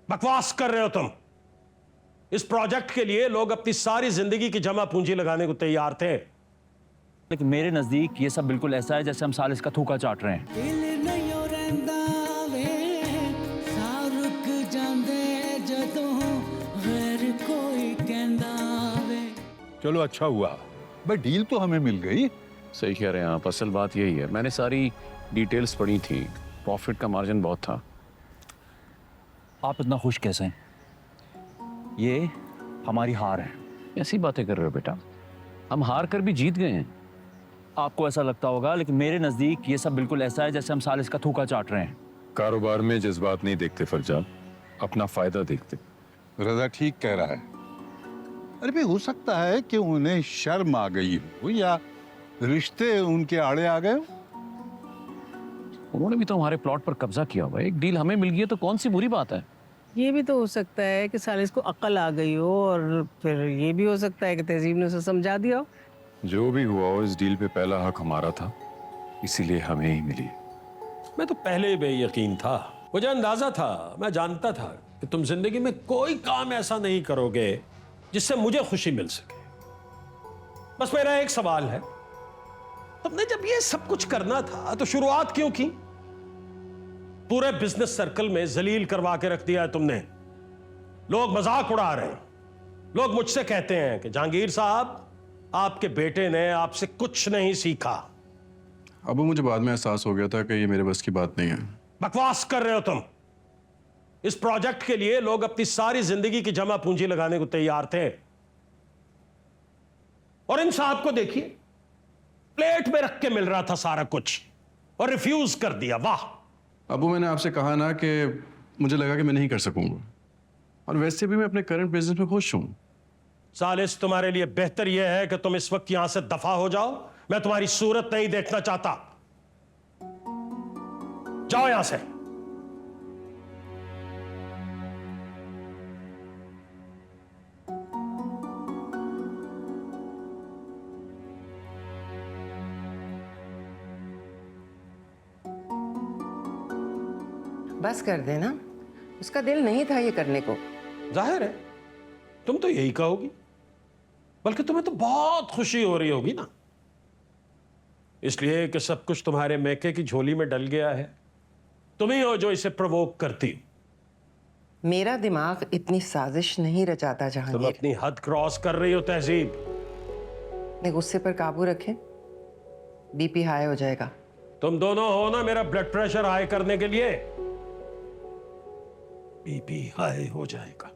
बकवास कर रहे हो तुम। इस प्रोजेक्ट के लिए लोग अपनी सारी जिंदगी की जमा पूंजी लगाने को तैयार थे, लेकिन मेरे नजदीक ये सब बिल्कुल ऐसा है जैसे हम सालिस का थूका चाट रहे हैं। चलो अच्छा हुआ भाई, डील तो हमें मिल गई। सही कह रहे हैं आप, असल बात यही है। मैंने सारी डिटेल्स पढ़ी थी, प्रॉफिट का मार्जिन बहुत था। आप इतना खुश कैसे हैं? ये हमारी हार है। ऐसी बातें कर रहे हो बेटा, हम हार कर भी जीत गए हैं। आपको ऐसा लगता होगा, लेकिन मेरे नजदीक ये सब बिल्कुल ऐसा है जैसे हम सालिस का थूका चाट रहे हैं। कारोबार में जज्बात नहीं देखते फरजाद, अपना फायदा देखते। रजा ठीक कह रहा है। अरे भाई, हो सकता है कि उन्हें शर्म आ गई हो या रिश्ते उनके आड़े आ गए हो। उन्होंने भी तो हमारे प्लॉट पर कब्जा किया हुआ है। एक डील हमें मिल गई है तो कौन सी बुरी बात है। ये भी तो हो सकता है कि सालिस को अक्ल आ गई हो, और फिर ये भी हो सकता है कि तहजीब ने उसे समझा दिया हो। जो भी हुआ हो, इस डील पे पहला हक हमारा था, इसीलिए हमें ही मिली। मैं तो पहले ही बेयकीन था। मुझे अंदाजा था, मैं जानता था कि तुम जिंदगी में कोई काम ऐसा नहीं करोगे जिससे मुझे खुशी मिल सके। बस मेरा एक सवाल है, तुमने जब ये सब कुछ करना था तो शुरुआत क्यों की? पूरे बिजनेस सर्कल में जलील करवा के रख दिया है तुमने। लोग मजाक उड़ा रहे हैं। लोग मुझसे कहते हैं कि जहांगीर साहब, आपके बेटे ने आपसे कुछ नहीं सीखा। अब मुझे बाद में एहसास हो गया था कि ये मेरे बस की बात नहीं है। बकवास कर रहे हो तुम। इस प्रोजेक्ट के लिए लोग अपनी सारी जिंदगी की जमा पूंजी लगाने को तैयार थे, और इन साहब को देखिए, प्लेट में रख के मिल रहा था सारा कुछ और रिफ्यूज कर दिया। वाह! अबू, मैंने आपसे कहा ना कि मुझे लगा कि मैं नहीं कर सकूंगा, और वैसे भी मैं अपने करंट बिजनेस में खुश हूं। सालिस, तुम्हारे लिए बेहतर यह है कि तुम इस वक्त यहां से दफा हो जाओ। मैं तुम्हारी सूरत नहीं देखना चाहता। जाओ यहां से। बस कर देना, उसका दिल नहीं था ये करने को। जाहिर है तुम तो यही कहोगी, बल्कि तुम्हें तो बहुत खुशी हो रही होगी ना, इसलिए कि सब कुछ तुम्हारे मैके की झोली में डल गया है। तुम ही हो जो इसे प्रवोक करती हो। मेरा दिमाग इतनी साजिश नहीं रचाता तुम जहांगीर। अपनी हद क्रॉस कर रही हो तहजीब। अपने गुस्से पर काबू रखें, बीपी हाई हो जाएगा। तुम दोनों हो ना मेरा ब्लड प्रेशर हाई करने के लिए। बीपी हाई हो जाएगा।